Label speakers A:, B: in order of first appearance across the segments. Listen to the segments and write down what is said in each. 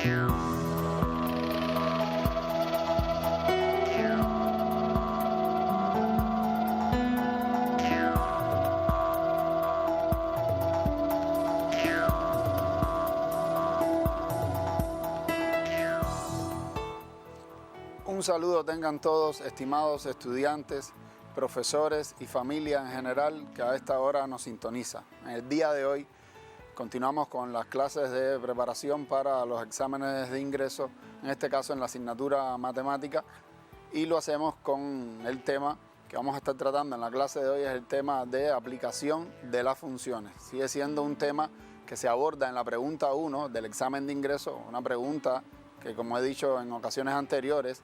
A: Un saludo tengan todos, estimados estudiantes, profesores y familia en general que a esta hora nos sintoniza. En el día de hoy continuamos con las clases de preparación para los exámenes de ingreso, en este caso en la asignatura matemática, y lo hacemos con el tema que vamos a estar tratando en la clase de hoy, es el tema de aplicación de las funciones. Sigue siendo un tema que se aborda en la pregunta 1 del examen de ingreso, una pregunta que, como he dicho en ocasiones anteriores,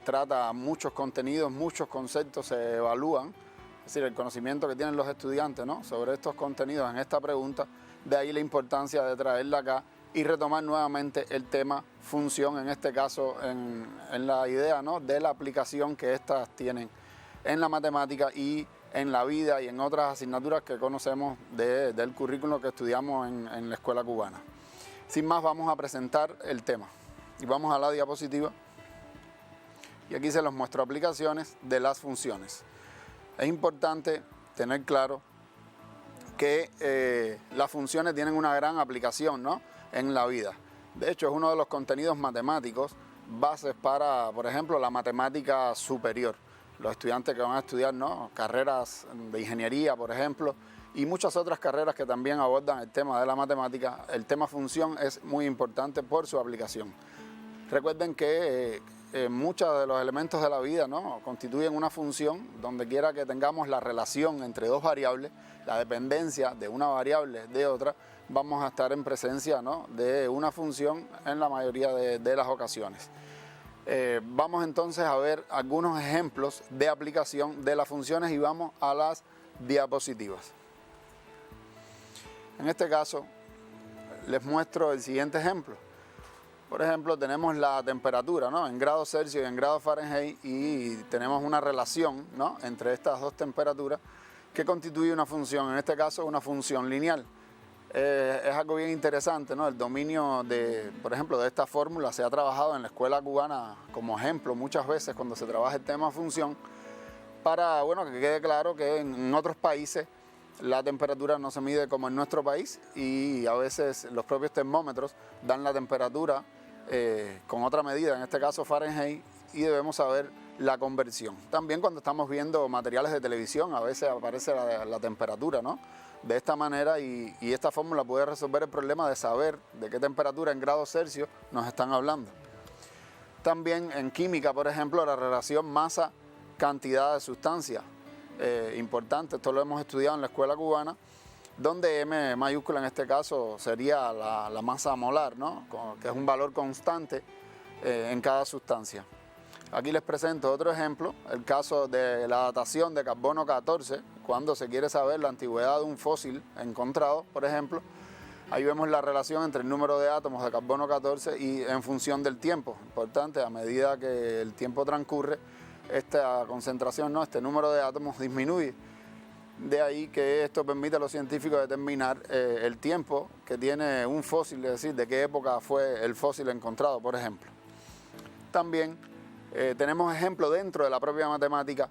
A: trata muchos contenidos, muchos conceptos se evalúan, es decir, el conocimiento que tienen los estudiantes, ¿no?, sobre estos contenidos en esta pregunta, de ahí la importancia de traerla acá y retomar nuevamente el tema función, en este caso en la idea, ¿no?, de la aplicación que estas tienen en la matemática y en la vida y en otras asignaturas que conocemos del currículo que estudiamos en la escuela cubana. Sin más, vamos a presentar el tema y vamos a la diapositiva. Y aquí se los muestro aplicaciones de las funciones. Es importante tener claro que las funciones tienen una gran aplicación, ¿no?, en la vida. De hecho, es uno de los contenidos matemáticos bases para, por ejemplo, la matemática superior. Los estudiantes que van a estudiar, ¿no?, carreras de ingeniería, por ejemplo, y muchas otras carreras que también abordan el tema de la matemática, el tema función es muy importante por su aplicación. Recuerden que muchos de los elementos de la vida, ¿no?, constituyen una función. Donde quiera que tengamos la relación entre dos variables, la dependencia de una variable de otra, vamos a estar en presencia, ¿no?, de una función en la mayoría de las ocasiones. Vamos entonces a ver algunos ejemplos de aplicación de las funciones y vamos a las diapositivas. En este caso les muestro el siguiente ejemplo. Por ejemplo, tenemos la temperatura, ¿no?, en grados Celsius y en grados Fahrenheit, y tenemos una relación, ¿no?, entre estas dos temperaturas que constituye una función, en este caso una función lineal. Es algo bien interesante, ¿no? El dominio por ejemplo, de esta fórmula se ha trabajado en la escuela cubana como ejemplo muchas veces cuando se trabaja el tema función, para, bueno, que quede claro que en otros países la temperatura no se mide como en nuestro país, y a veces los propios termómetros dan la temperatura con otra medida, en este caso Fahrenheit, y debemos saber la conversión. También cuando estamos viendo materiales de televisión a veces aparece la temperatura, ¿no?, de esta manera, y esta fórmula puede resolver el problema de saber de qué temperatura en grados Celsius nos están hablando. También en química, por ejemplo, la relación masa-cantidad de sustancia. Importante, esto lo hemos estudiado en la escuela cubana, donde M mayúscula en este caso sería la masa molar, ¿no?, que es un valor constante en cada sustancia. Aquí les presento otro ejemplo, el caso de la datación de carbono 14, cuando se quiere saber la antigüedad de un fósil encontrado, por ejemplo. Ahí vemos la relación entre el número de átomos de carbono 14 y en función del tiempo. Importante, a medida que el tiempo transcurre, esta concentración, ¿no?, este número de átomos disminuye. De ahí que esto permite a los científicos determinar el tiempo que tiene un fósil, es decir, de qué época fue el fósil encontrado, por ejemplo. También tenemos ejemplos dentro de la propia matemática.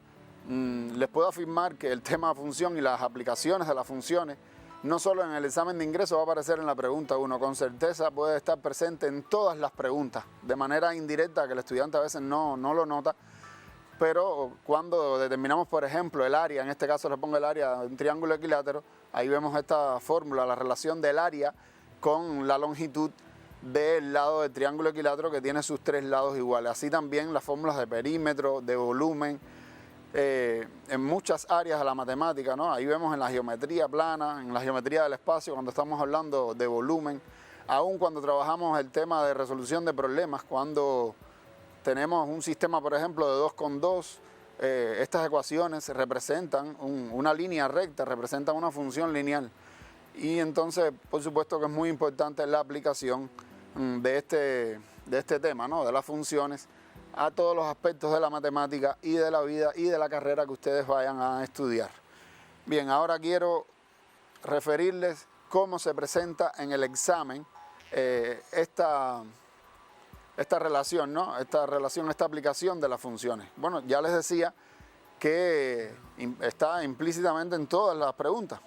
A: Les puedo afirmar que el tema función y las aplicaciones de las funciones, no solo en el examen de ingreso va a aparecer en la pregunta 1, con certeza puede estar presente en todas las preguntas, de manera indirecta, que el estudiante a veces no lo nota. Pero cuando determinamos, por ejemplo, el área, en este caso le pongo el área de un triángulo equilátero, ahí vemos esta fórmula, la relación del área con la longitud del lado del triángulo equilátero, que tiene sus tres lados iguales. Así también las fórmulas de perímetro, de volumen, en muchas áreas de la matemática, ¿no? Ahí vemos en la geometría plana, en la geometría del espacio, cuando estamos hablando de volumen, aún cuando trabajamos el tema de resolución de problemas, cuando tenemos un sistema, por ejemplo, de 2 con 2, estas ecuaciones representan una línea recta, representan una función lineal. Y entonces, por supuesto que es muy importante la aplicación de este tema, ¿no?, de las funciones, a todos los aspectos de la matemática y de la vida y de la carrera que ustedes vayan a estudiar. Bien, ahora quiero referirles cómo se presenta en el examen esta esta relación, ¿no? Esta aplicación de las funciones. Bueno, ya les decía que está implícitamente en todas las preguntas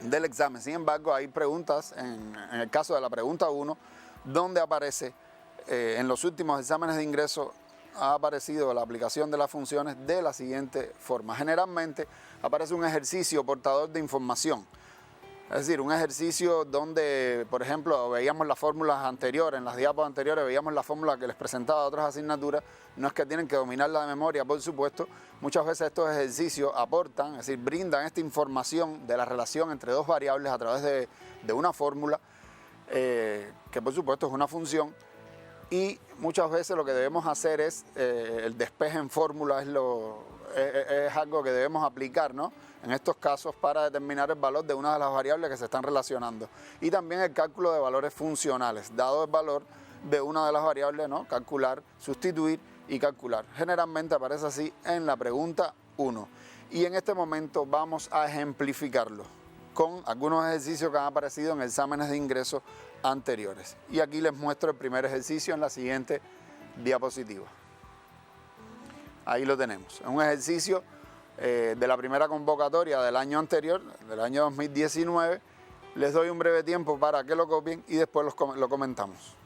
A: del examen. Sin embargo, hay preguntas, en el caso de la pregunta 1, donde aparece, en los últimos exámenes de ingreso, ha aparecido la aplicación de las funciones de la siguiente forma. Generalmente aparece un ejercicio portador de información. Es decir, un ejercicio donde, por ejemplo, veíamos las fórmulas anteriores, en las diapos anteriores veíamos la fórmula que les presentaba de otras asignaturas. No es que tienen que dominarla de memoria, por supuesto. Muchas veces estos ejercicios aportan, es decir, brindan esta información de la relación entre dos variables a través de una fórmula, que por supuesto es una función. Y muchas veces lo que debemos hacer es, el despeje en fórmula es algo que debemos aplicar, ¿no? En estos casos para determinar el valor de una de las variables que se están relacionando. Y también el cálculo de valores funcionales, dado el valor de una de las variables, ¿no? Calcular, sustituir y calcular. Generalmente aparece así en la pregunta 1. Y en este momento vamos a ejemplificarlo con algunos ejercicios que han aparecido en exámenes de ingreso anteriores. Y aquí les muestro el primer ejercicio en la siguiente diapositiva. Ahí lo tenemos. Es un ejercicio de la primera convocatoria del año anterior, del año 2019. Les doy un breve tiempo para que lo copien y después lo comentamos.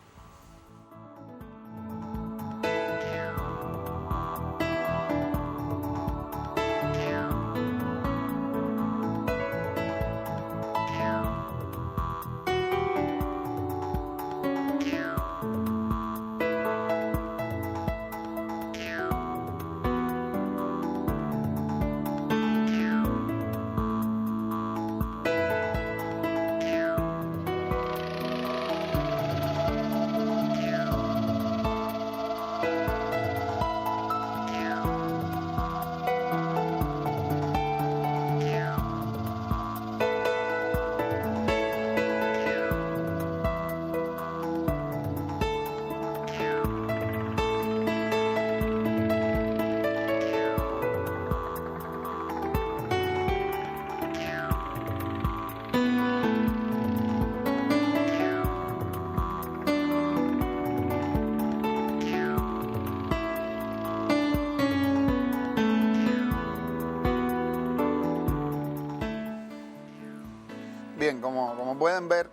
A: Bien, como pueden ver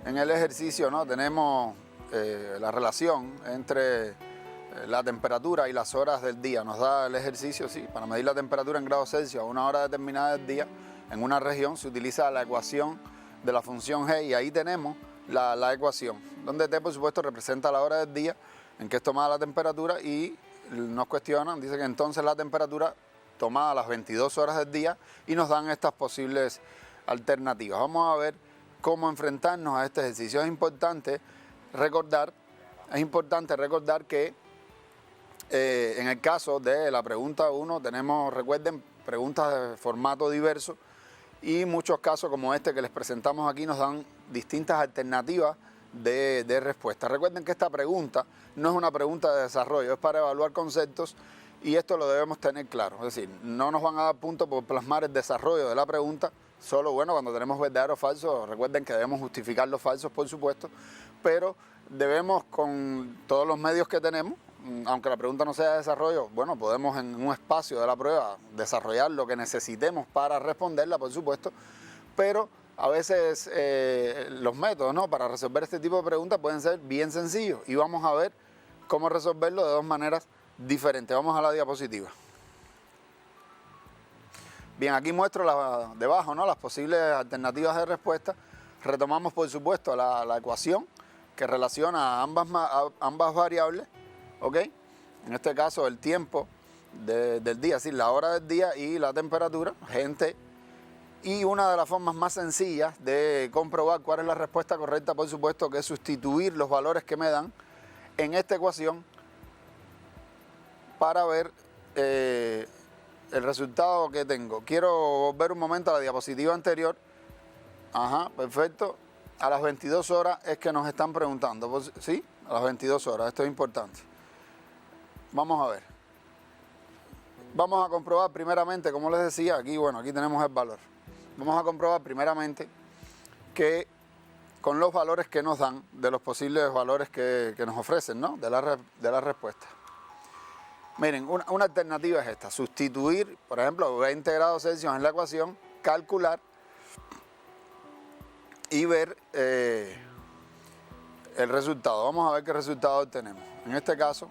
A: en el ejercicio, ¿no? Tenemos la relación entre la temperatura y las horas del día. Nos da el ejercicio, sí, para medir la temperatura en grados Celsius a una hora determinada del día en una región se utiliza la ecuación de la función g y ahí tenemos la ecuación, donde t por supuesto representa la hora del día en que es tomada la temperatura y nos cuestionan, dice que entonces la temperatura tomada a las 22 horas del día y nos dan estas posibles alternativas. Vamos a ver cómo enfrentarnos a este ejercicio. Es importante recordar que en el caso de la pregunta 1 tenemos, recuerden, preguntas de formato diverso y muchos casos como este que les presentamos aquí nos dan distintas alternativas de respuesta. Recuerden que esta pregunta no es una pregunta de desarrollo, es para evaluar conceptos y esto lo debemos tener claro. Es decir, no nos van a dar puntos por plasmar el desarrollo de la pregunta, solo bueno cuando tenemos verdadero o falso. Recuerden que debemos justificar los falsos, por supuesto, pero debemos con todos los medios que tenemos, aunque la pregunta no sea de desarrollo, bueno, podemos en un espacio de la prueba desarrollar lo que necesitemos para responderla, por supuesto, pero a veces los métodos, ¿no?, para resolver este tipo de preguntas pueden ser bien sencillos y vamos a ver cómo resolverlo de dos maneras diferentes. Vamos a la diapositiva. Bien, aquí muestro debajo, ¿no?, las posibles alternativas de respuesta. Retomamos, por supuesto, la ecuación que relaciona ambas variables, ¿ok? En este caso, el tiempo del día, es decir, la hora del día y la temperatura, gente. Y una de las formas más sencillas de comprobar cuál es la respuesta correcta, por supuesto, que es sustituir los valores que me dan en esta ecuación para ver el resultado que tengo. Quiero volver un momento a la diapositiva anterior. Ajá, perfecto. A las 22 horas es que nos están preguntando. ¿Sí? A las 22 horas, esto es importante. Vamos a ver. Vamos a comprobar primeramente, como les decía, aquí, bueno, aquí tenemos el valor. Vamos a comprobar primeramente que con los valores que nos dan, de los posibles valores que nos ofrecen, ¿no? de la respuesta. Miren, una alternativa es esta, sustituir, por ejemplo, 20 grados Celsius en la ecuación, calcular y ver el resultado. Vamos a ver qué resultado obtenemos. En este caso,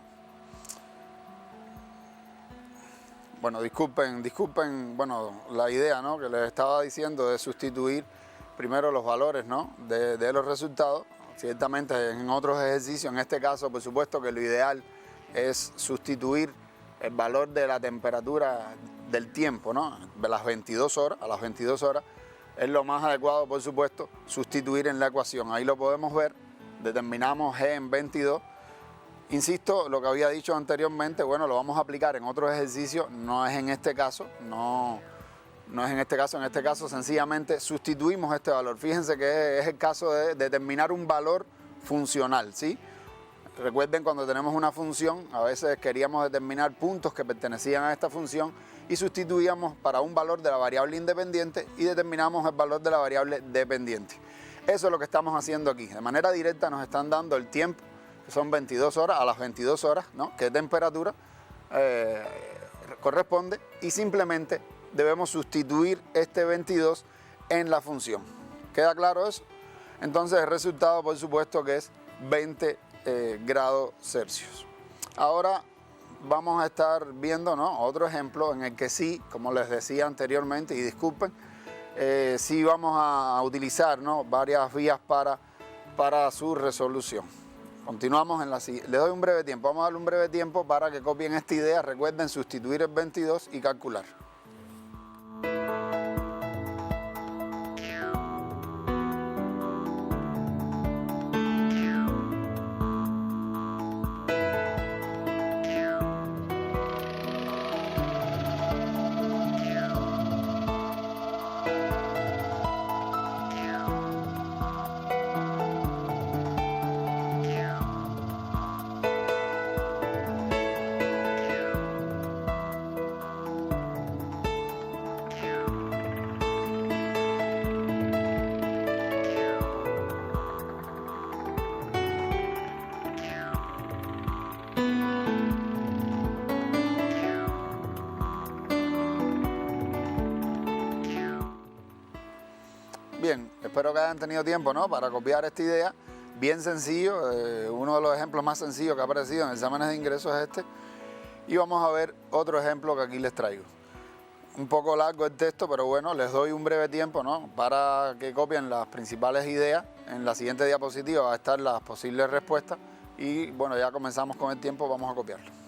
A: bueno, disculpen, bueno, la idea, ¿no?, que les estaba diciendo de sustituir primero los valores, ¿no?, de los resultados. Ciertamente en otros ejercicios, en este caso, por supuesto que lo ideal es sustituir el valor de la temperatura del tiempo, ¿no?, de las 22 horas, a las 22 horas, es lo más adecuado, por supuesto, sustituir en la ecuación. Ahí lo podemos ver, determinamos G en 22. Insisto, lo que había dicho anteriormente, bueno, lo vamos a aplicar en otros ejercicios, no es en este caso, no es en este caso sencillamente sustituimos este valor. Fíjense que es el caso de determinar un valor funcional, ¿sí? Recuerden, cuando tenemos una función, a veces queríamos determinar puntos que pertenecían a esta función y sustituíamos para un valor de la variable independiente y determinamos el valor de la variable dependiente. Eso es lo que estamos haciendo aquí. De manera directa nos están dando el tiempo, que son 22 horas, a las 22 horas, ¿no?, qué temperatura corresponde, y simplemente debemos sustituir este 22 en la función. ¿Queda claro eso? Entonces el resultado, por supuesto, que es 20 grados Celsius. Ahora vamos a estar viendo, ¿no?, otro ejemplo en el que sí, como les decía anteriormente, y disculpen, sí vamos a utilizar, ¿no?, varias vías para su resolución. Continuamos en la siguiente. Les doy un breve tiempo, vamos a darle un breve tiempo para que copien esta idea. Recuerden sustituir el 22 y calcular. Bien, espero que hayan tenido tiempo, ¿no?, para copiar esta idea. Bien sencillo, uno de los ejemplos más sencillos que ha aparecido en exámenes de ingresos es este. Y vamos a ver otro ejemplo que aquí les traigo. Un poco largo el texto, pero bueno, les doy un breve tiempo, ¿no?, para que copien las principales ideas. En la siguiente diapositiva va a estar las posibles respuestas. Y bueno, ya comenzamos con el tiempo, vamos a copiarlo.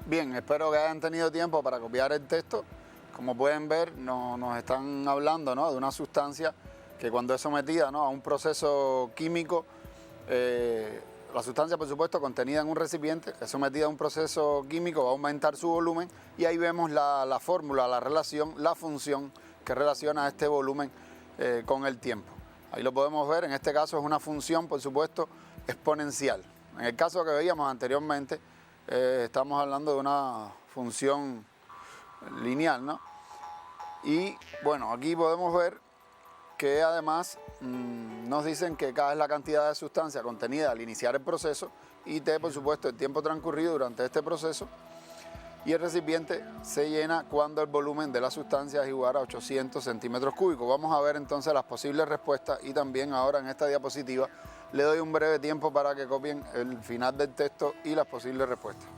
A: Bien, espero que hayan tenido tiempo para copiar el texto. Como pueden ver, nos están hablando, ¿no?, de una sustancia que cuando es sometida, ¿no?, a un proceso químico, la sustancia, por supuesto, contenida en un recipiente, es sometida a un proceso químico, va a aumentar su volumen, y ahí vemos la fórmula, la relación, la función que relaciona este volumen con el tiempo. Ahí lo podemos ver, en este caso es una función, por supuesto, exponencial. En el caso que veíamos anteriormente, estamos hablando de una función lineal, ¿no? Y bueno, aquí podemos ver que además nos dicen que K es la cantidad de sustancia contenida al iniciar el proceso y T, por supuesto, el tiempo transcurrido durante este proceso. Y el recipiente se llena cuando el volumen de la sustancia es igual a 800 centímetros cúbicos. Vamos a ver entonces las posibles respuestas y también ahora en esta diapositiva le doy un breve tiempo para que copien el final del texto y las posibles respuestas.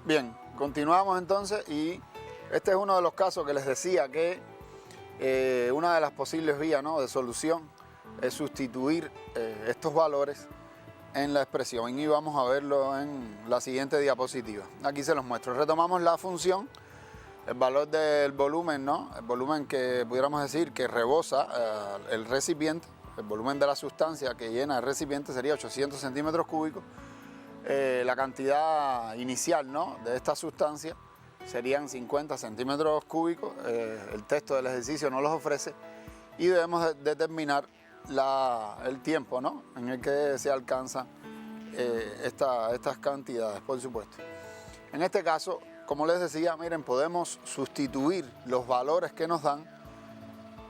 A: Bien, continuamos entonces y este es uno de los casos que les decía que una de las posibles vías, ¿no?, de solución es sustituir estos valores en la expresión y vamos a verlo en la siguiente diapositiva. Aquí se los muestro. Retomamos la función, el valor del volumen, ¿no?, el volumen que pudiéramos decir que rebosa el recipiente, el volumen de la sustancia que llena el recipiente sería 800 centímetros cúbicos. La cantidad inicial, ¿no?, de esta sustancia serían 50 centímetros cúbicos. El texto del ejercicio no los ofrece y debemos determinar el tiempo, ¿no?, en el que se alcanzan estas cantidades, por supuesto. En este caso, como les decía, miren, podemos sustituir los valores que nos dan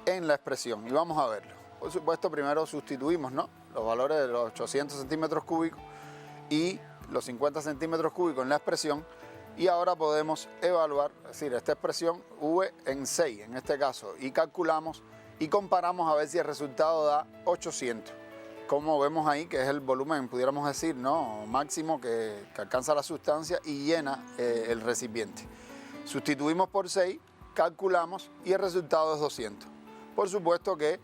A: en la expresión y vamos a verlo. Por supuesto, primero sustituimos, ¿no?, los valores de los 800 centímetros cúbicos y los 50 centímetros cúbicos en la expresión y ahora podemos evaluar, es decir, esta expresión V en 6 en este caso y calculamos y comparamos a ver si el resultado da 800. Como vemos ahí que es el volumen, pudiéramos decir, ¿no?, máximo que alcanza la sustancia y llena el recipiente. Sustituimos por 6, calculamos y el resultado es 200. Por supuesto que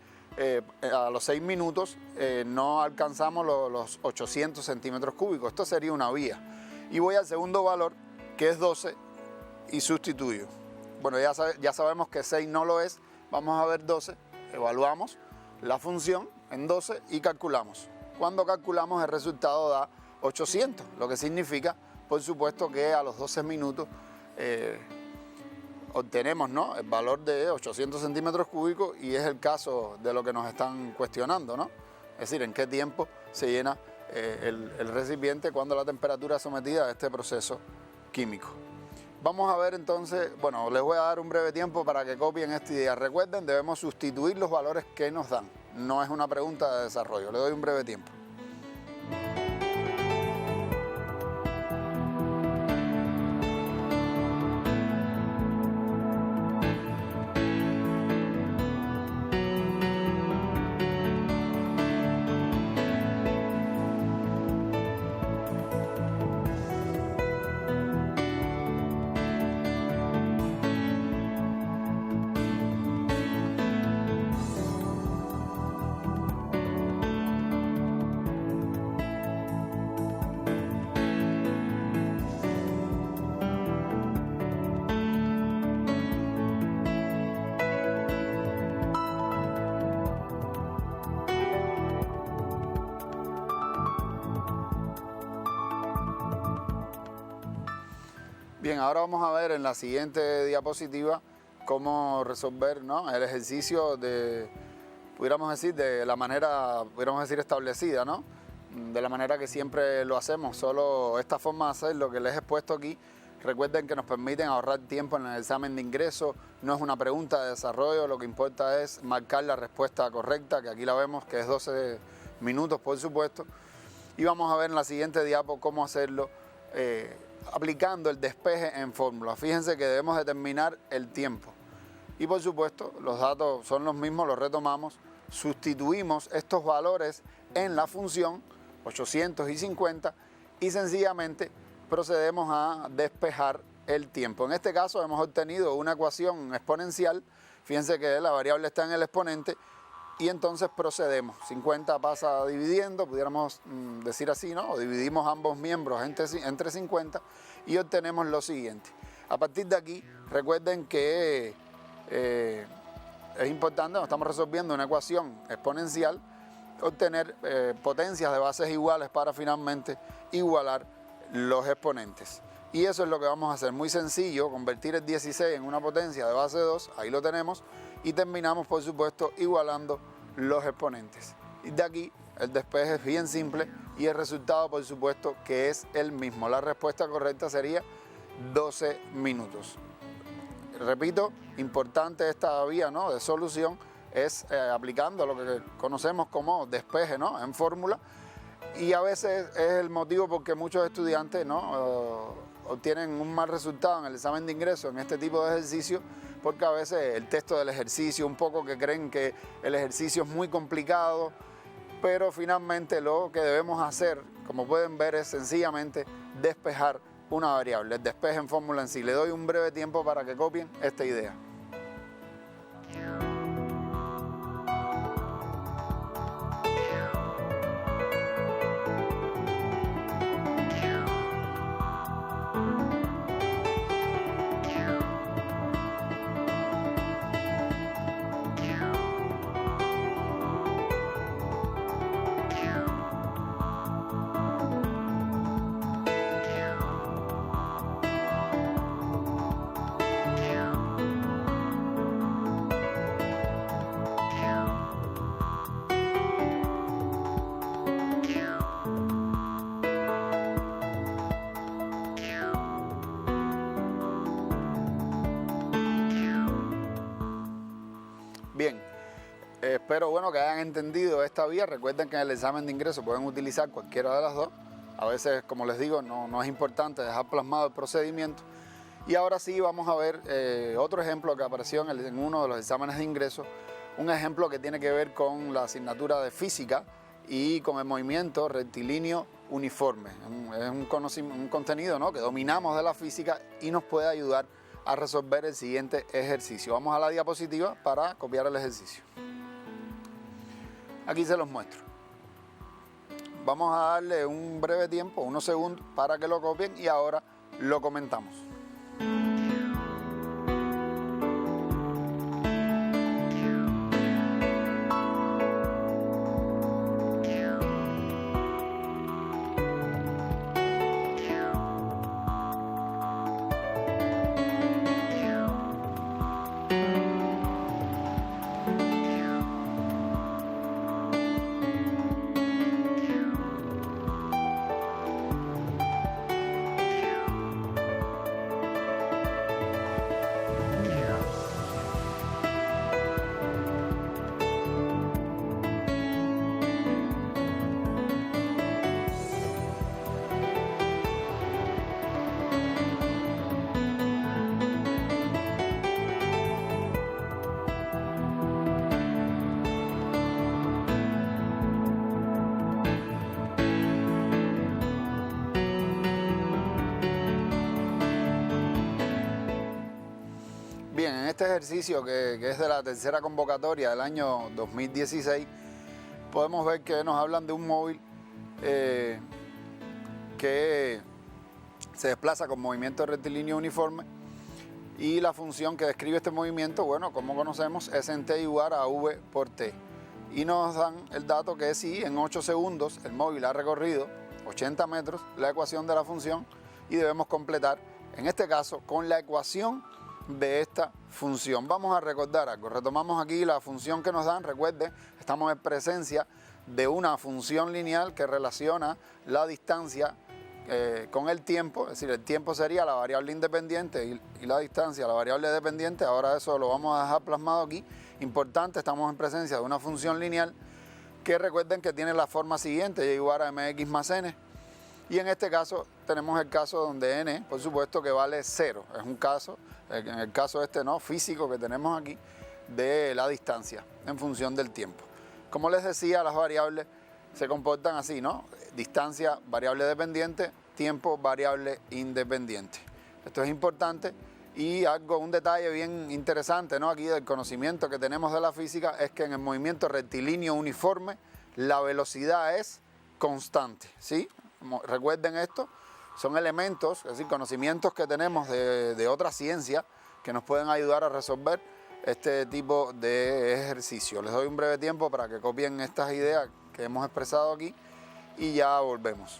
A: a los 6 minutos no alcanzamos los 800 centímetros cúbicos. Esto sería una vía. Y voy al segundo valor, que es 12, y sustituyo. Bueno, ya sabemos que 6 no lo es. Vamos a ver 12, evaluamos la función en 12 y calculamos. Cuando calculamos el resultado da 800, lo que significa, por supuesto, que a los 12 minutos obtenemos, ¿no?, el valor de 800 centímetros cúbicos y es el caso de lo que nos están cuestionando, ¿no? Es decir, en qué tiempo se llena el recipiente cuando la temperatura es sometida a este proceso químico. Vamos a ver entonces, bueno, les voy a dar un breve tiempo para que copien esta idea. Recuerden, debemos sustituir los valores que nos dan. No es una pregunta de desarrollo, le doy un breve tiempo. Bien, ahora vamos a ver en la siguiente diapositiva cómo resolver, ¿no?, el ejercicio pudiéramos decir, establecida, ¿no?, de la manera que siempre lo hacemos. Solo esta forma de hacer lo que les he expuesto aquí, recuerden que nos permiten ahorrar tiempo en el examen de ingreso. No es una pregunta de desarrollo, lo que importa es marcar la respuesta correcta, que aquí la vemos, que es 12 minutos, por supuesto. Y vamos a ver en la siguiente diapo cómo hacerlo aplicando el despeje en fórmula. Fíjense que debemos determinar el tiempo. Y por supuesto, los datos son los mismos, los retomamos, sustituimos estos valores en la función 850 y sencillamente procedemos a despejar el tiempo. En este caso hemos obtenido una ecuación exponencial. Fíjense que la variable está en el exponente y entonces procedemos. 50 pasa dividiendo, pudiéramos decir así, ¿no? O dividimos ambos miembros entre 50 y obtenemos lo siguiente. A partir de aquí, recuerden que es importante, estamos resolviendo una ecuación exponencial, obtener potencias de bases iguales para finalmente igualar los exponentes. Y eso es lo que vamos a hacer, muy sencillo, convertir el 16 en una potencia de base 2, ahí lo tenemos, y terminamos por supuesto igualando los exponentes. Y de aquí el despeje es bien simple y el resultado por supuesto que es el mismo. La respuesta correcta sería 12 minutos. Repito, importante esta vía, ¿no?, de solución es aplicando lo que conocemos como despeje, ¿no?, en fórmula, y a veces es el motivo porque muchos estudiantes, ¿no?, obtienen un mal resultado en el examen de ingreso en este tipo de ejercicio, porque a veces el texto del ejercicio, un poco que creen que el ejercicio es muy complicado, pero finalmente lo que debemos hacer, como pueden ver, es sencillamente despejar una variable, el despeje en fórmula en sí. Le doy un breve tiempo para que copien esta idea. Bien, espero que hayan entendido esta vía. Recuerden que en el examen de ingreso pueden utilizar cualquiera de las dos. A veces, como les digo, no es importante dejar plasmado el procedimiento. Y ahora sí vamos a ver otro ejemplo que apareció en uno de los exámenes de ingreso. Un ejemplo que tiene que ver con la asignatura de física y con el movimiento rectilíneo uniforme. Es un contenido, ¿no?, que dominamos de la física y nos puede ayudar a resolver el siguiente ejercicio. Vamos a la diapositiva para copiar el ejercicio. Aquí se los muestro. Vamos a darle un breve tiempo, unos segundos, para que lo copien y ahora lo comentamos. Bien, en este ejercicio que es de la tercera convocatoria del año 2016, podemos ver que nos hablan de un móvil que se desplaza con movimiento rectilíneo uniforme y la función que describe este movimiento, bueno, como conocemos, es en t igual a v por t. Y nos dan el dato que si en 8 segundos el móvil ha recorrido 80 metros, la ecuación de la función, y debemos completar, en este caso, con la ecuación de esta función. Vamos a recordar algo. Retomamos aquí la función que nos dan. Recuerden, estamos en presencia de una función lineal que relaciona la distancia con el tiempo, es decir, el tiempo sería la variable independiente y la distancia la variable dependiente. Ahora eso lo vamos a dejar plasmado aquí. Importante, estamos en presencia de una función lineal que recuerden que tiene la forma siguiente, y igual a mx más n, y en este caso tenemos el caso donde n, por supuesto, que vale 0. Es un caso, en el caso este, ¿no?, físico que tenemos aquí, de la distancia en función del tiempo. Como les decía, las variables se comportan así, ¿no? Distancia, variable dependiente, tiempo, variable independiente. Esto es importante y un detalle bien interesante, ¿no?, aquí del conocimiento que tenemos de la física es que en el movimiento rectilíneo uniforme la velocidad es constante, ¿sí? Recuerden esto, son elementos, es decir, conocimientos que tenemos de otra ciencia que nos pueden ayudar a resolver este tipo de ejercicio. Les doy un breve tiempo para que copien estas ideas que hemos expresado aquí y ya volvemos.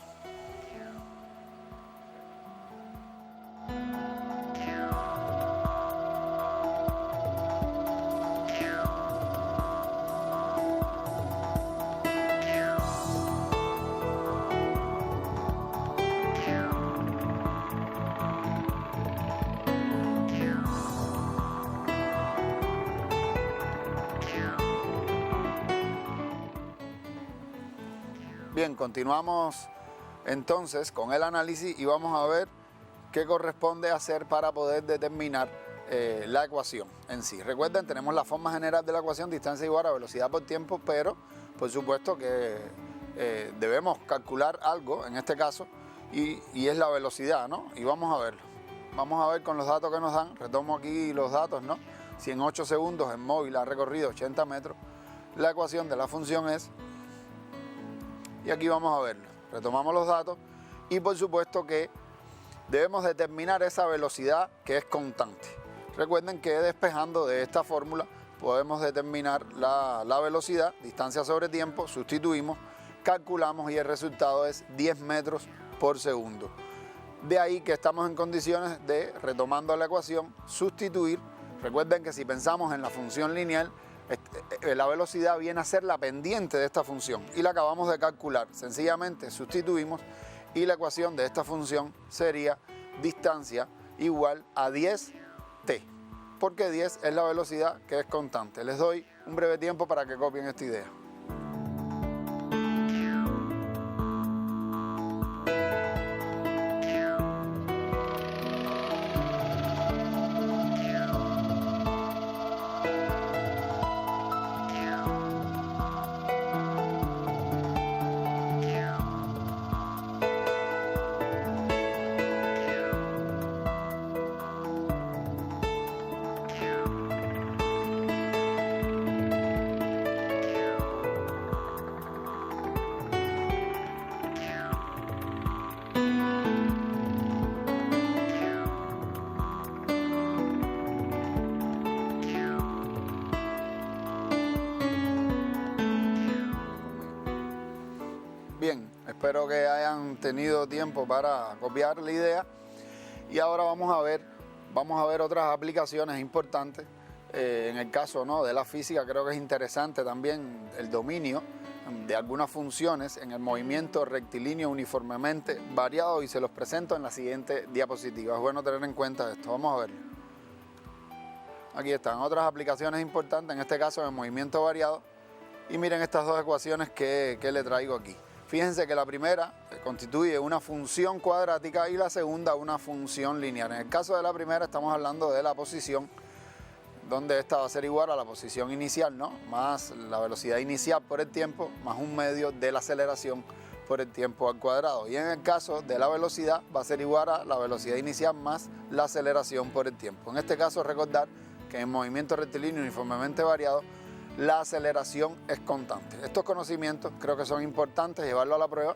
A: Bien, continuamos entonces con el análisis y vamos a ver qué corresponde hacer para poder determinar la ecuación en sí. Recuerden, tenemos la forma general de la ecuación, distancia igual a velocidad por tiempo, pero por supuesto que debemos calcular algo en este caso y es la velocidad, ¿no? Y vamos a verlo. Vamos a ver con los datos que nos dan, retomo aquí los datos, ¿no? Si en 8 segundos el móvil ha recorrido 80 metros, la ecuación de la función es... Y aquí vamos a verlo. Retomamos los datos y por supuesto que debemos determinar esa velocidad que es constante. Recuerden que despejando de esta fórmula podemos determinar la velocidad, distancia sobre tiempo, sustituimos, calculamos y el resultado es 10 metros por segundo. De ahí que estamos en condiciones de, retomando la ecuación, sustituir. Recuerden que si pensamos en la función lineal, la velocidad viene a ser la pendiente de esta función y la acabamos de calcular. Sencillamente sustituimos y la ecuación de esta función sería distancia igual a 10t, porque 10 es la velocidad que es constante. Les doy un breve tiempo para que copien esta idea. Bien, espero que hayan tenido tiempo para copiar la idea y ahora vamos a ver otras aplicaciones importantes. En el caso, ¿no?, de la física, creo que es interesante también el dominio de algunas funciones en el movimiento rectilíneo uniformemente variado y se los presento en la siguiente diapositiva. Es bueno tener en cuenta esto, vamos a verlo. Aquí están otras aplicaciones importantes, en este caso en el movimiento variado, y miren estas dos ecuaciones que le traigo aquí. Fíjense que la primera constituye una función cuadrática y la segunda una función lineal. En el caso de la primera estamos hablando de la posición, donde esta va a ser igual a la posición inicial, ¿no?, más la velocidad inicial por el tiempo, más un medio de la aceleración por el tiempo al cuadrado. Y en el caso de la velocidad va a ser igual a la velocidad inicial más la aceleración por el tiempo. En este caso recordar que en movimiento rectilíneo uniformemente variado la aceleración es constante. Estos conocimientos creo que son importantes llevarlo a la prueba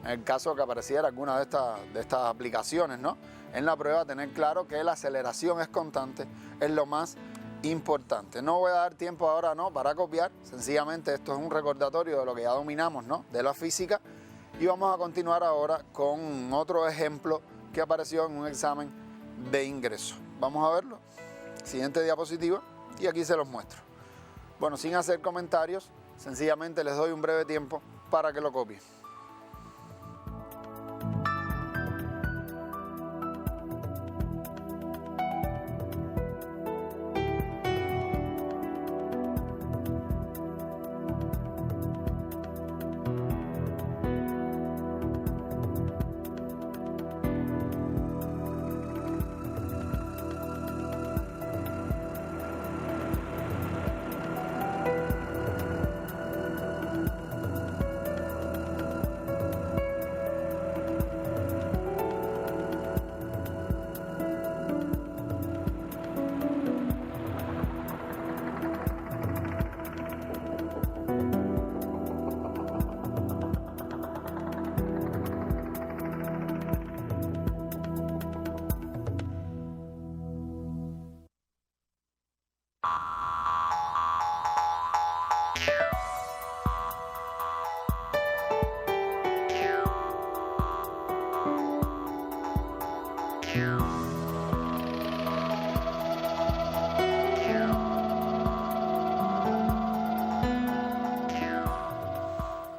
A: en el caso que apareciera alguna de estas aplicaciones, ¿no? En la prueba tener claro que la aceleración es constante es lo más importante. No voy a dar tiempo ahora, ¿no?, para copiar, sencillamente esto es un recordatorio de lo que ya dominamos, ¿no?, de la física, y vamos a continuar ahora con otro ejemplo que apareció en un examen de ingreso. Vamos a verlo. Siguiente diapositiva y aquí se los muestro. Bueno, sin hacer comentarios, sencillamente les doy un breve tiempo para que lo copien.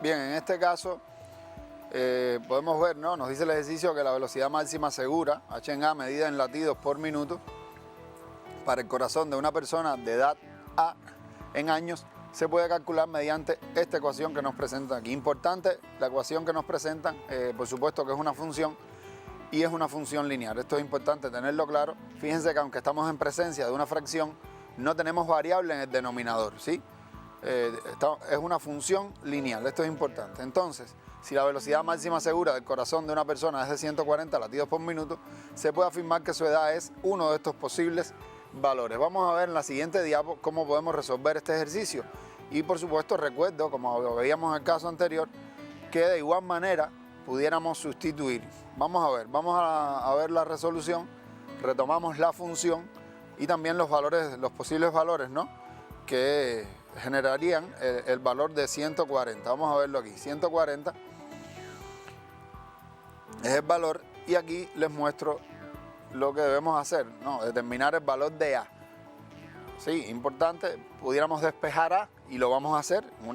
A: Bien, en este caso podemos ver, ¿no? Nos dice el ejercicio que la velocidad máxima segura, H/A, medida en latidos por minuto, para el corazón de una persona de edad A en años, se puede calcular mediante esta ecuación que nos presentan aquí. Importante, la ecuación que nos presentan, por supuesto que es una función y es una función lineal. Esto es importante tenerlo claro. Fíjense que aunque estamos en presencia de una fracción, no tenemos variable en el denominador, ¿sí? Es una función lineal, esto es importante. Entonces, si la velocidad máxima segura del corazón de una persona es de 140 latidos por minuto, se puede afirmar que su edad es uno de estos posibles valores. Vamos a ver en la siguiente diapo cómo podemos resolver este ejercicio. Y por supuesto recuerdo, como veíamos en el caso anterior, que de igual manera pudiéramos sustituir. Vamos a ver la resolución, retomamos la función y también los valores, los posibles valores, ¿no?, que generarían el valor de 140. Vamos a verlo aquí. 140 es el valor y aquí les muestro lo que debemos hacer, ¿no?, determinar el valor de A. Sí, importante, pudiéramos despejar A y lo vamos a hacer en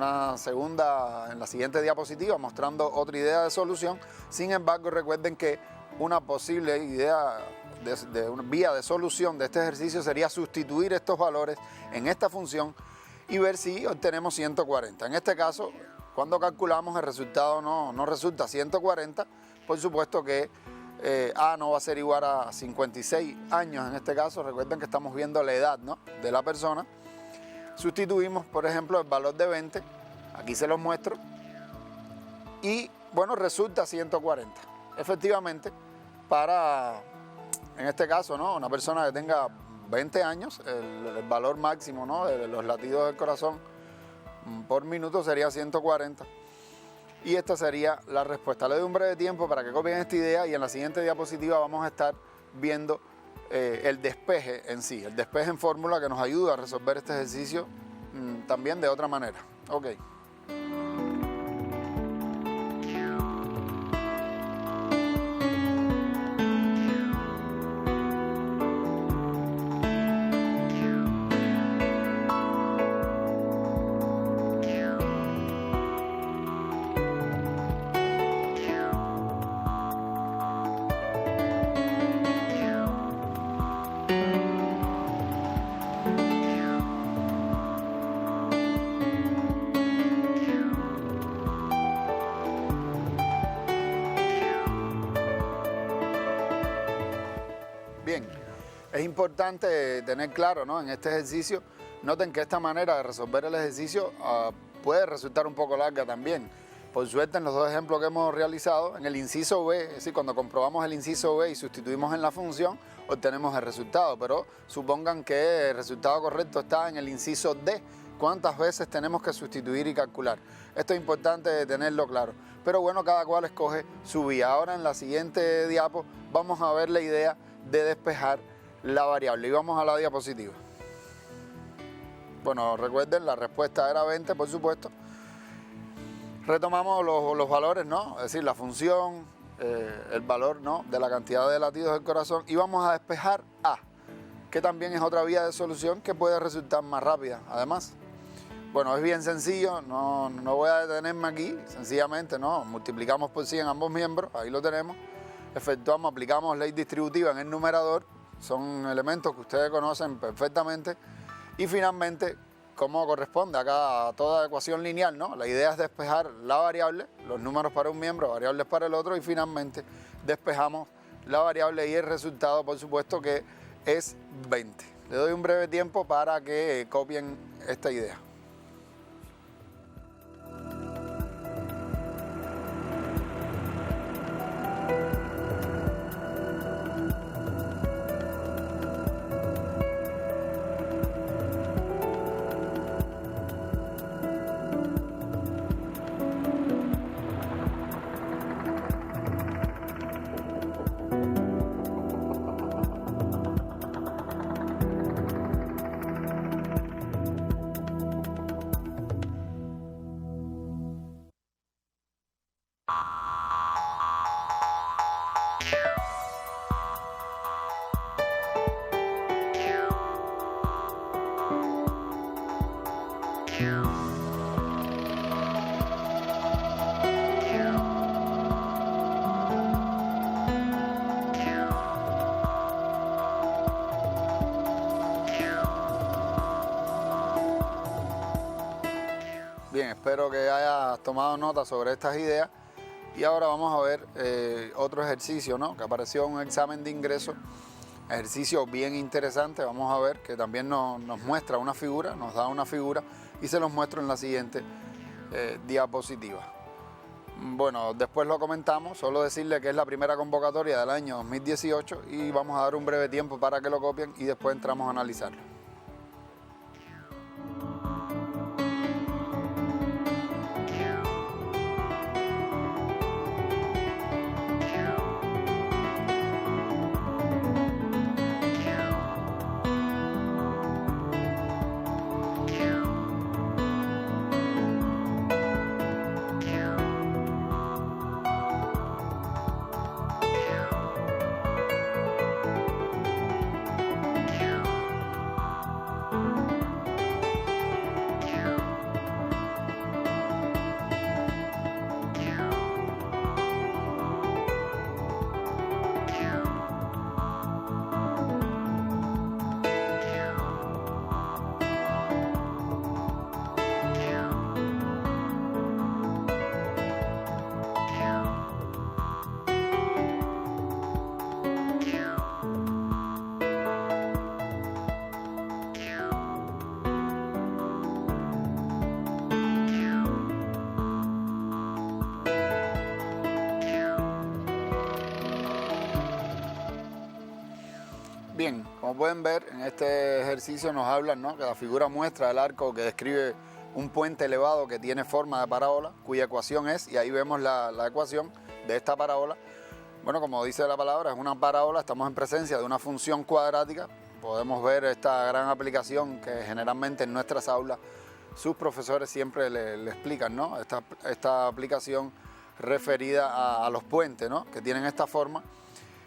A: la siguiente diapositiva, mostrando otra idea de solución. Sin embargo, recuerden que una posible idea de una vía de solución de este ejercicio sería sustituir estos valores en esta función y ver si obtenemos 140. En este caso, cuando calculamos el resultado no resulta 140, por supuesto que A no va a ser igual a 56 años en este caso. Recuerden que estamos viendo la edad, ¿no?, de la persona. Sustituimos, por ejemplo, el valor de 20, aquí se los muestro, y bueno, resulta 140. Efectivamente, en este caso, ¿no?, una persona que tenga 20 años, el valor máximo, ¿no?, de los latidos del corazón por minuto sería 140. Y esta sería la respuesta. Le doy un breve tiempo para que copien esta idea y en la siguiente diapositiva vamos a estar viendo el despeje en sí, el despeje en fórmula que nos ayuda a resolver este ejercicio también de otra manera. Ok. Bien, es importante tener claro, ¿no?, en este ejercicio, noten que esta manera de resolver el ejercicio puede resultar un poco larga también. Por suerte, en los dos ejemplos que hemos realizado, en el inciso B, es decir, cuando comprobamos el inciso B y sustituimos en la función, obtenemos el resultado, pero supongan que el resultado correcto está en el inciso D. ¿Cuántas veces tenemos que sustituir y calcular? Esto es importante tenerlo claro. Pero bueno, cada cual escoge su vía. Ahora en la siguiente diapo vamos a ver la idea de despejar la variable. Y vamos a la diapositiva. Bueno, recuerden, la respuesta era 20, por supuesto. Retomamos los valores, ¿no? Es decir, la función, el valor, ¿no?, de la cantidad de latidos del corazón. Y vamos a despejar A, que también es otra vía de solución que puede resultar más rápida, además. Bueno, es bien sencillo, no voy a detenerme aquí, sencillamente, ¿no?, multiplicamos por 100 ambos miembros, ahí lo tenemos. Aplicamos ley distributiva en el numerador, son elementos que ustedes conocen perfectamente. Y finalmente, como corresponde acá a toda ecuación lineal, ¿no?, la idea es despejar la variable, los números para un miembro, variables para el otro, y finalmente despejamos la variable y el resultado, por supuesto, que es 20. Le doy un breve tiempo para que copien esta idea. espero que hayas tomado nota sobre estas ideas. Y ahora vamos a ver otro ejercicio, ¿no?, que apareció en un examen de ingreso. Ejercicio bien interesante, vamos a ver, que también nos muestra una figura, nos da una figura y se los muestro en la siguiente diapositiva. Bueno, después lo comentamos, solo decirle que es la primera convocatoria del año 2018 y vamos a dar un breve tiempo para que lo copien y después entramos a analizarlo. Bien, como pueden ver, en este ejercicio nos hablan, ¿no?, que la figura muestra el arco que describe un puente elevado que tiene forma de parábola, cuya ecuación es, y ahí vemos la ecuación de esta parábola. Bueno, como dice la palabra, es una parábola, estamos en presencia de una función cuadrática. Podemos ver esta gran aplicación que generalmente en nuestras aulas sus profesores siempre le explican, ¿no?, esta aplicación referida a los puentes, ¿no?, que tienen esta forma.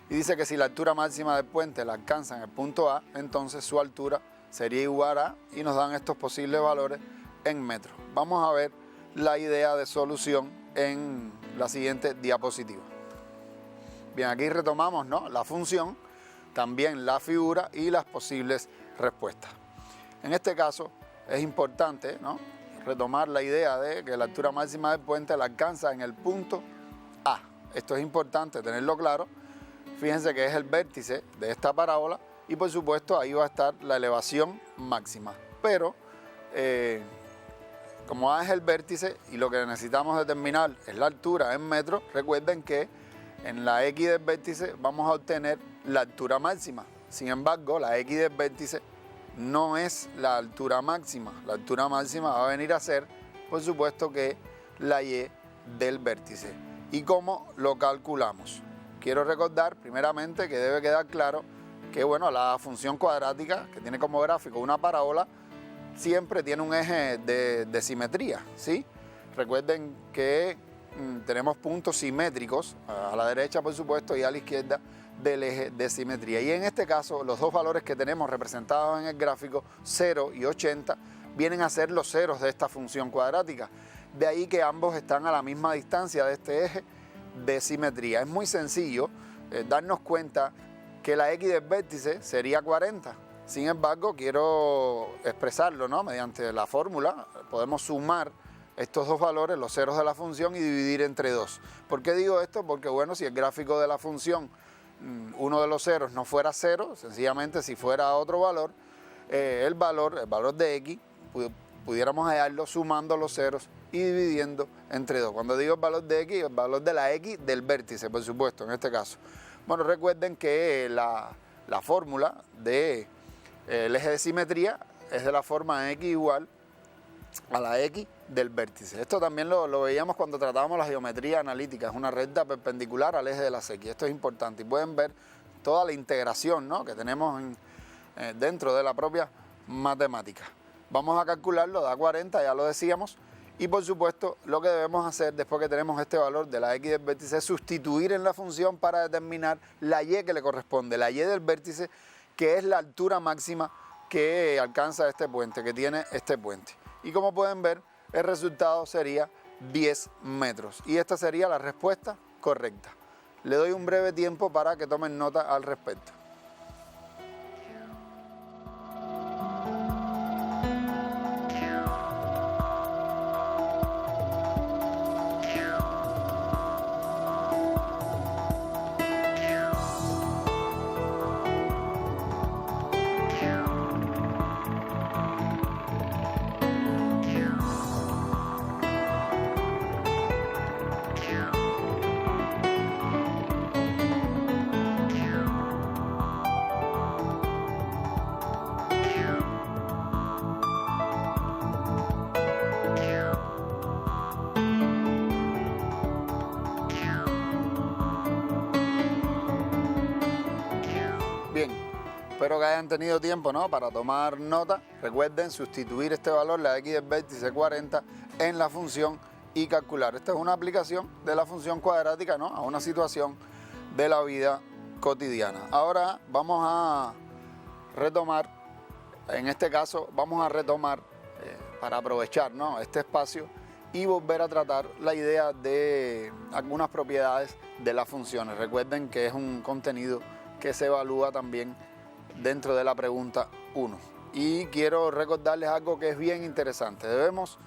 A: Y dice que si la altura máxima del puente la alcanza en el punto A, entonces su altura sería igual a, y nos dan estos posibles valores en metros. Vamos a ver la idea de solución en la siguiente diapositiva. Bien, aquí retomamos, ¿no?, la función, también la figura y las posibles respuestas. En este caso es importante, ¿no?, retomar la idea de que la altura máxima del puente la alcanza en el punto A. Esto es importante tenerlo claro. Fíjense que es el vértice de esta parábola y por supuesto ahí va a estar la elevación máxima. Pero como A es el vértice y lo que necesitamos determinar es la altura en metros, recuerden que en la X del vértice vamos a obtener la altura máxima. Sin embargo, la X del vértice no es la altura máxima. La altura máxima va a venir a ser, por supuesto, que la Y del vértice. ¿Y cómo lo calculamos? Quiero recordar primeramente que debe quedar claro que, bueno, la función cuadrática, que tiene como gráfico una parábola, siempre tiene un eje de simetría, ¿sí? Recuerden que tenemos puntos simétricos a la derecha, por supuesto, y a la izquierda del eje de simetría. Y en este caso, los dos valores que tenemos representados en el gráfico, 0 y 80, vienen a ser los ceros de esta función cuadrática. De ahí que ambos están a la misma distancia de este eje de simetría. Es muy sencillo darnos cuenta que la X del vértice sería 40. Sin embargo, quiero expresarlo, ¿no?, mediante la fórmula. Podemos sumar estos dos valores, los ceros de la función, y dividir entre 2. ¿Por qué digo esto? Porque, bueno, si el gráfico de la función, uno de los ceros no fuera 0, sencillamente si fuera otro valor, el valor de X, pudiéramos hallarlo sumando los ceros y dividiendo entre 2. Cuando digo el valor de X, el valor de la X del vértice, por supuesto, en este caso. Bueno, recuerden que la fórmula del eje de simetría es de la forma X igual a la X del vértice. Esto también lo veíamos cuando tratábamos la geometría analítica, es una recta perpendicular al eje de las X. Esto es importante y pueden ver toda la integración, ¿no?, que tenemos dentro de la propia matemática. Vamos a calcularlo, da 40, ya lo decíamos, y por supuesto lo que debemos hacer después que tenemos este valor de la X del vértice es sustituir en la función para determinar la Y que le corresponde, la Y del vértice, que es la altura máxima que alcanza este puente, que tiene este puente. Y como pueden ver, el resultado sería 10 metros. Y esta sería la respuesta correcta. Le doy un breve tiempo para que tomen nota al respecto. Espero que hayan tenido tiempo, ¿no?, para tomar nota. Recuerden sustituir este valor, la x del vértice 40, en la función y calcular. Esta es una aplicación de la función cuadrática, ¿no?, a una situación de la vida cotidiana. Ahora vamos a retomar, en este caso vamos a retomar para aprovechar, ¿no?, este espacio y volver a tratar la idea de algunas propiedades de las funciones. Recuerden que es un contenido que se evalúa también dentro de la pregunta 1. Y quiero recordarles algo que es bien interesante. Debemos,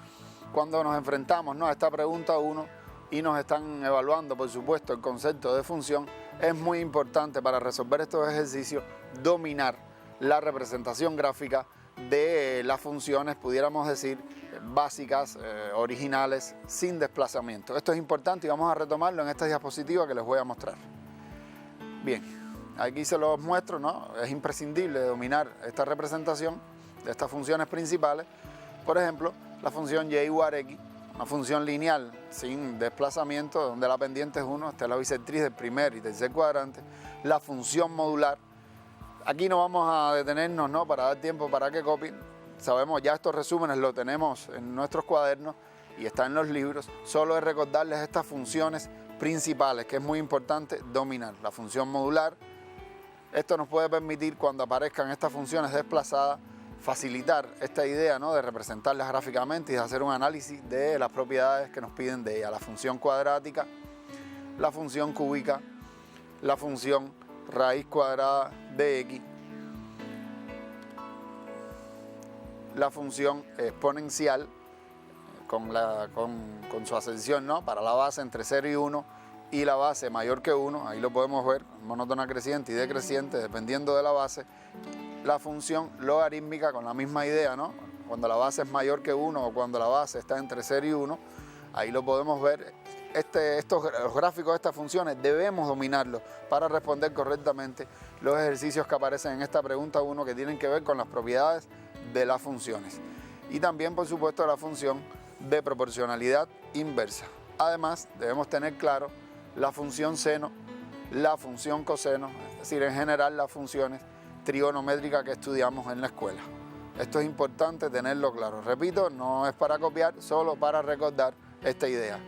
A: cuando nos enfrentamos, ¿no?, a esta pregunta 1 y nos están evaluando, por supuesto, el concepto de función, es muy importante para resolver estos ejercicios dominar la representación gráfica de las funciones, pudiéramos decir, básicas, originales, sin desplazamiento. Esto es importante y vamos a retomarlo en esta diapositiva que les voy a mostrar. Bien, aquí se los muestro, ¿no? Es imprescindible dominar esta representación de estas funciones principales. Por ejemplo, la función y igual a x, una función lineal sin desplazamiento, donde la pendiente es 1, esta es la bisectriz del primer y tercer cuadrante. La función modular. Aquí no vamos a detenernos, ¿no?, para dar tiempo para que copien. Sabemos, ya estos resúmenes los tenemos en nuestros cuadernos y están en los libros. Solo es recordarles estas funciones principales, que es muy importante dominar. La función modular. Esto nos puede permitir, cuando aparezcan estas funciones desplazadas, facilitar esta idea, ¿no?, de representarlas gráficamente y de hacer un análisis de las propiedades que nos piden de ella. La función cuadrática, la función cúbica, la función raíz cuadrada de x, la función exponencial con su ascensión, ¿no?, para la base entre 0 y 1 y la base mayor que 1, ahí lo podemos ver, monótona creciente y decreciente dependiendo de la base. La función logarítmica con la misma idea, ¿no?, cuando la base es mayor que 1 o cuando la base está entre 0 y 1, ahí lo podemos ver. Los gráficos de estas funciones debemos dominarlos para responder correctamente los ejercicios que aparecen en esta pregunta 1, que tienen que ver con las propiedades de las funciones. Y también, por supuesto, la función de proporcionalidad inversa. Además, debemos tener claro la función seno, la función coseno, es decir, en general las funciones trigonométricas que estudiamos en la escuela. Esto es importante tenerlo claro. Repito, no es para copiar, solo para recordar esta idea.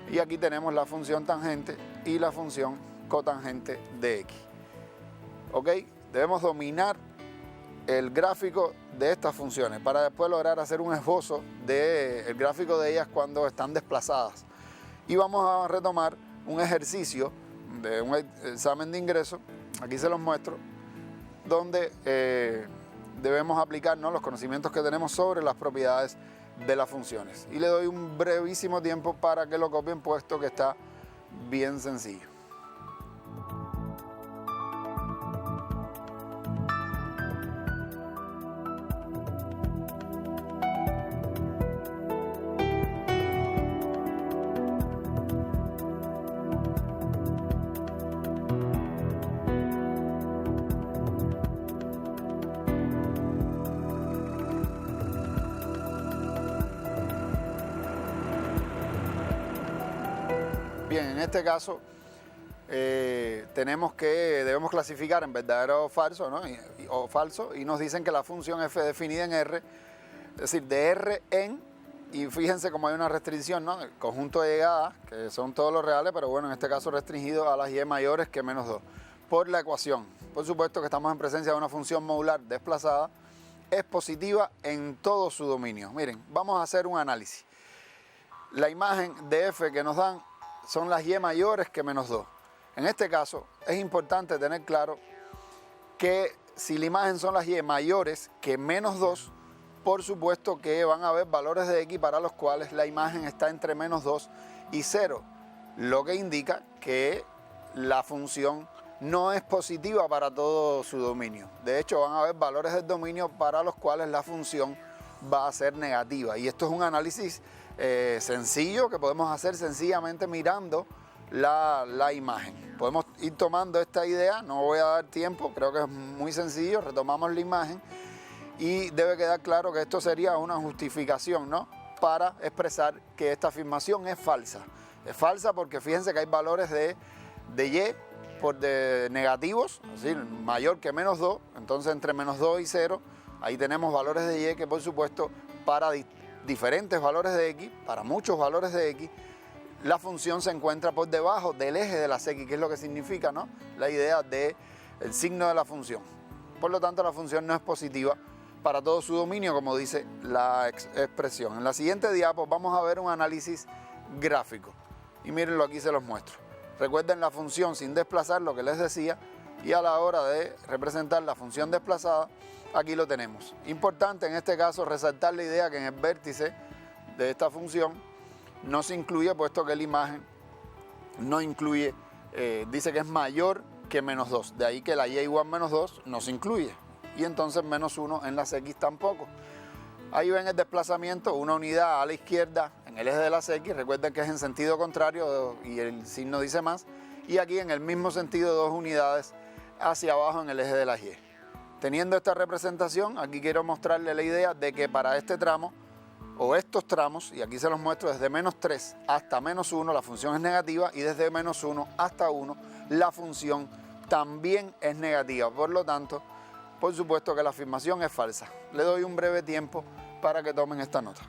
A: Y aquí tenemos la función tangente y la función cotangente de x. ¿Ok? Debemos dominar el gráfico de estas funciones para después lograr hacer un esbozo del gráfico de ellas cuando están desplazadas. Y vamos a retomar un ejercicio de un examen de ingreso, aquí se los muestro, donde debemos aplicar, ¿no?, los conocimientos que tenemos sobre las propiedades de las funciones. Y le doy un brevísimo tiempo para que lo copien, puesto que está bien sencillo. Bien, en este caso debemos clasificar en verdadero o falso, ¿no?, o falso, y nos dicen que la función f definida en R, es decir, de R en, y fíjense cómo hay una restricción, ¿no?, el conjunto de llegadas, que son todos los reales, pero bueno, en este caso restringido a las y mayores que menos 2, por la ecuación. Por supuesto que estamos en presencia de una función modular desplazada, es positiva en todo su dominio. Miren, vamos a hacer un análisis. La imagen de f que nos dan son las y mayores que menos 2. En este caso es importante tener claro que si la imagen son las y mayores que menos 2, por supuesto que van a haber valores de x para los cuales la imagen está entre menos 2 y 0, lo que indica que la función no es positiva para todo su dominio. De hecho, van a haber valores del dominio para los cuales la función va a ser negativa. Y esto es un análisis sencillo que podemos hacer sencillamente mirando la imagen. Podemos ir tomando esta idea, no voy a dar tiempo, creo que es muy sencillo, retomamos la imagen y debe quedar claro que esto sería una justificación, ¿no?, para expresar que esta afirmación es falsa. Es falsa porque fíjense que hay valores de y negativos, es decir, mayor que menos 2, entonces entre menos 2 y 0, ahí tenemos valores de y que por supuesto para diferentes valores de x, para muchos valores de x, la función se encuentra por debajo del eje de las x, que es lo que significa, ¿no?, la idea del signo de la función. Por lo tanto, la función no es positiva para todo su dominio, como dice la expresión. En la siguiente diapo vamos a ver un análisis gráfico. Y mírenlo, aquí se los muestro. Recuerden la función sin desplazar, lo que les decía, y a la hora de representar la función desplazada, aquí lo tenemos. Importante en este caso resaltar la idea que en el vértice de esta función no se incluye, puesto que la imagen no incluye, dice que es mayor que menos 2. De ahí que la y igual menos 2 no se incluye. Y entonces menos 1 en las x tampoco. Ahí ven el desplazamiento, una unidad a la izquierda en el eje de las x. Recuerden que es en sentido contrario y el signo dice más. Y aquí en el mismo sentido 2 unidades hacia abajo en el eje de las y. Teniendo esta representación, aquí quiero mostrarle la idea de que para este tramo o estos tramos, y aquí se los muestro desde menos 3 hasta menos 1, la función es negativa, y desde menos 1 hasta 1, la función también es negativa. Por lo tanto, por supuesto que la afirmación es falsa. Le doy un breve tiempo para que tomen esta nota.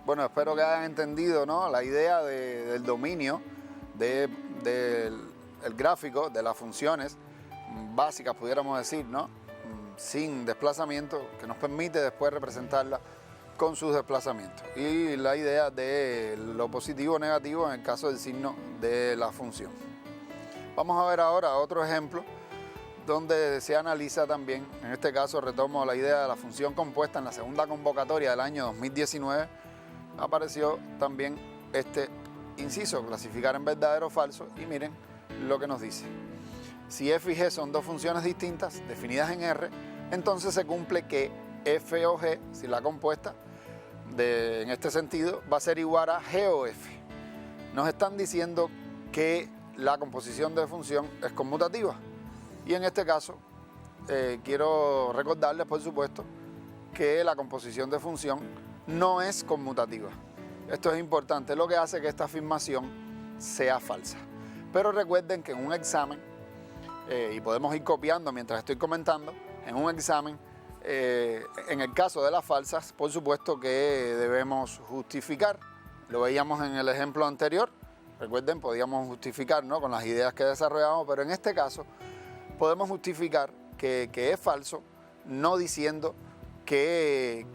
A: Bueno, espero que hayan entendido, ¿no?, la idea del dominio del gráfico, de las funciones básicas, pudiéramos decir, ¿no?, sin desplazamiento, que nos permite después representarla con sus desplazamientos. Y la idea de lo positivo o negativo en el caso del signo de la función. Vamos a ver ahora otro ejemplo donde se analiza también, en este caso retomo la idea de la función compuesta en la segunda convocatoria del año 2019, apareció también este inciso, clasificar en verdadero o falso, y miren lo que nos dice. Si f y g son dos funciones distintas definidas en R, entonces se cumple que f o g, si la compuesta en este sentido, va a ser igual a g o f. Nos están diciendo que la composición de función es conmutativa, y en este caso quiero recordarles, por supuesto, que la composición de función no es conmutativa. Esto es importante, lo que hace que esta afirmación sea falsa. Pero recuerden que en un examen, y podemos ir copiando mientras estoy comentando, en un examen, en el caso de las falsas, por supuesto que debemos justificar. Lo veíamos en el ejemplo anterior, recuerden, podíamos justificar, ¿no?, con las ideas que desarrollamos, pero en este caso podemos justificar que es falso, no diciendo que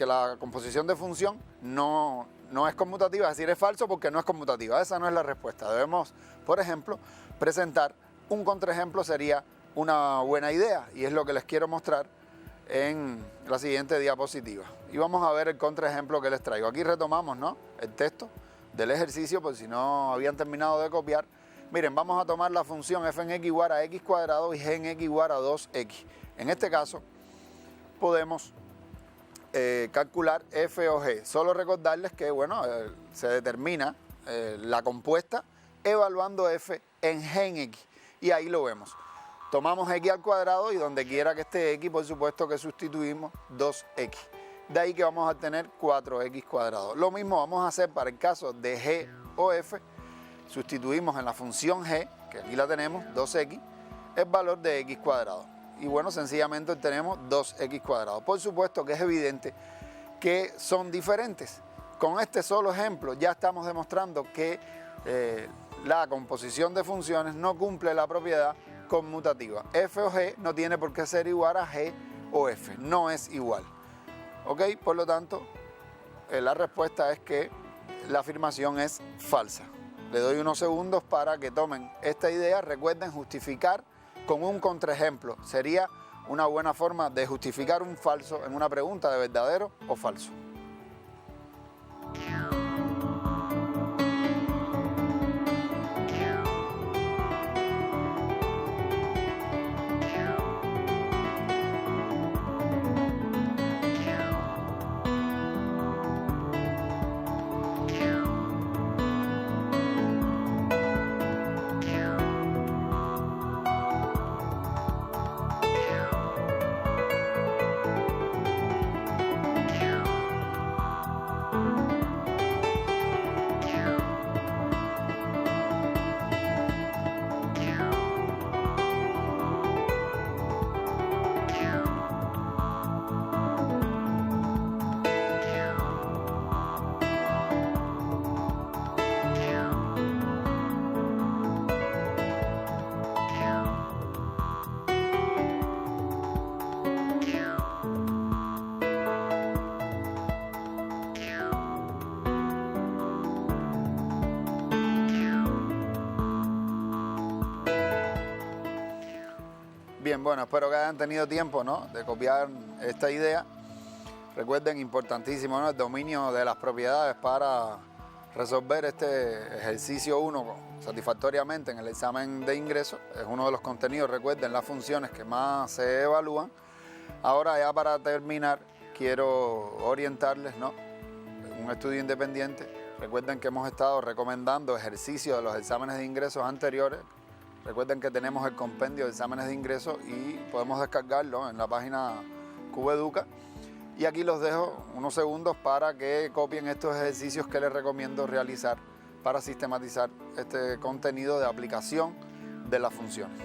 A: la composición de función no es conmutativa, es decir, es falso porque no es conmutativa. Esa no es la respuesta. Debemos, por ejemplo, presentar un contraejemplo, sería una buena idea, y es lo que les quiero mostrar en la siguiente diapositiva. Y vamos a ver el contraejemplo que les traigo. Aquí retomamos, ¿no?, el texto del ejercicio, por si no habían terminado de copiar. Miren, vamos a tomar la función f en x igual a x cuadrado y g en x igual a 2x. En este caso, podemos calcular f o g. Solo recordarles que, bueno, se determina la compuesta evaluando f en g en x. Y ahí lo vemos. Tomamos x al cuadrado y donde quiera que esté x, por supuesto que sustituimos 2x. De ahí que vamos a tener 4x cuadrado. Lo mismo vamos a hacer para el caso de g o f. Sustituimos en la función g, que aquí la tenemos, 2x, el valor de x cuadrado. Y bueno, sencillamente obtenemos 2x cuadrado. Por supuesto que es evidente que son diferentes. Con este solo ejemplo ya estamos demostrando que la composición de funciones no cumple la propiedad conmutativa. F o g no tiene por qué ser igual a g o f, no es igual. ¿Ok? Por lo tanto, la respuesta es que la afirmación es falsa. Le doy unos segundos para que tomen esta idea. Recuerden justificar con un contraejemplo. Sería una buena forma de justificar un falso en una pregunta de verdadero o falso. Bien, bueno, espero que hayan tenido tiempo, ¿no?, de copiar esta idea. Recuerden, importantísimo, ¿no?, el dominio de las propiedades para resolver este ejercicio 1 satisfactoriamente en el examen de ingreso. Es uno de los contenidos, recuerden, las funciones que más se evalúan. Ahora, ya para terminar, quiero orientarles, ¿no?, un estudio independiente. Recuerden que hemos estado recomendando ejercicios de los exámenes de ingresos anteriores. Recuerden que tenemos el compendio de exámenes de ingreso y podemos descargarlo en la página Cubeduca. Y aquí los dejo unos segundos para que copien estos ejercicios que les recomiendo realizar para sistematizar este contenido de aplicación de las funciones.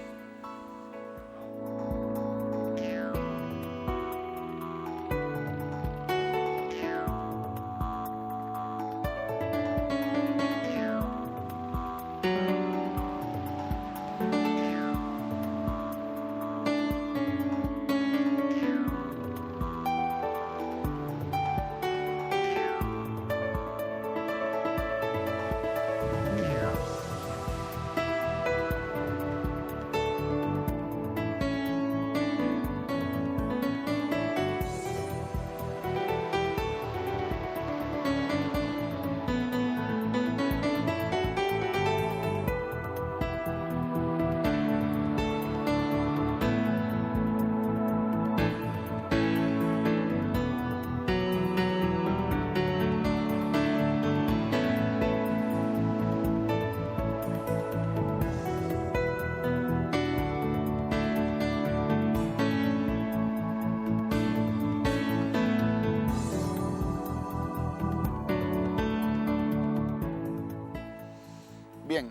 A: Bien,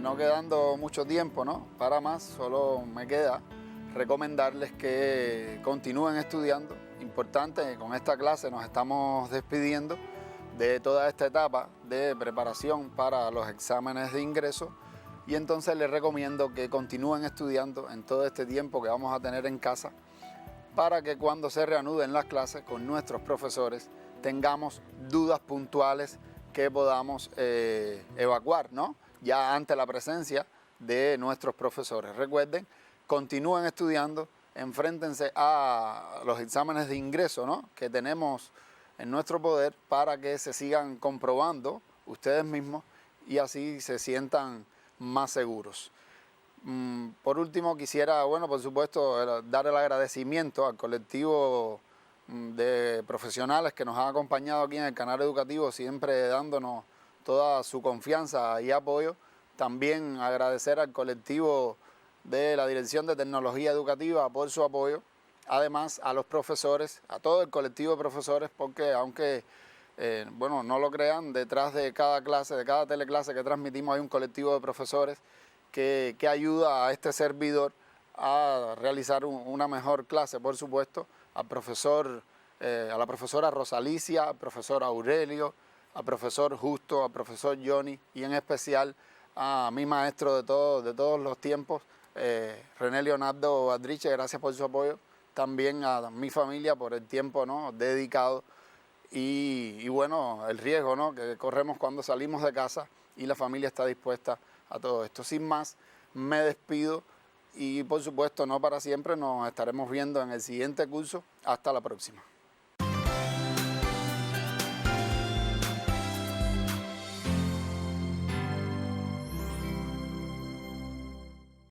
A: no quedando mucho tiempo, ¿no?, para más, solo me queda recomendarles que continúen estudiando. Importante, con esta clase nos estamos despidiendo de toda esta etapa de preparación para los exámenes de ingreso y entonces les recomiendo que continúen estudiando en todo este tiempo que vamos a tener en casa para que cuando se reanuden las clases con nuestros profesores tengamos dudas puntuales que podamos evacuar, ¿no?, ya ante la presencia de nuestros profesores. Recuerden, continúen estudiando, enfréntense a los exámenes de ingreso, ¿no?, que tenemos en nuestro poder para que se sigan comprobando ustedes mismos y así se sientan más seguros. Por último, quisiera, bueno, por supuesto, dar el agradecimiento al colectivo de profesionales que nos han acompañado aquí en el canal educativo, siempre dándonos toda su confianza y apoyo. También agradecer al colectivo de la Dirección de Tecnología Educativa por su apoyo. Además, a los profesores, a todo el colectivo de profesores, porque aunque bueno, no lo crean, detrás de cada clase, de cada teleclase que transmitimos hay un colectivo de profesores que ayuda a este servidor a realizar una mejor clase, por supuesto, al profesor, a la profesora Rosalicia, al profesor Aurelio, al profesor Justo, al profesor Johnny y en especial a mi maestro de todos los tiempos, René Leonardo Badriche. Gracias por su apoyo. También a mi familia por el tiempo, ¿no?, dedicado y bueno, el riesgo, ¿no?, que corremos cuando salimos de casa y la familia está dispuesta a todo esto. Sin más, me despido y por supuesto no para siempre, nos estaremos viendo en el siguiente curso. Hasta la próxima.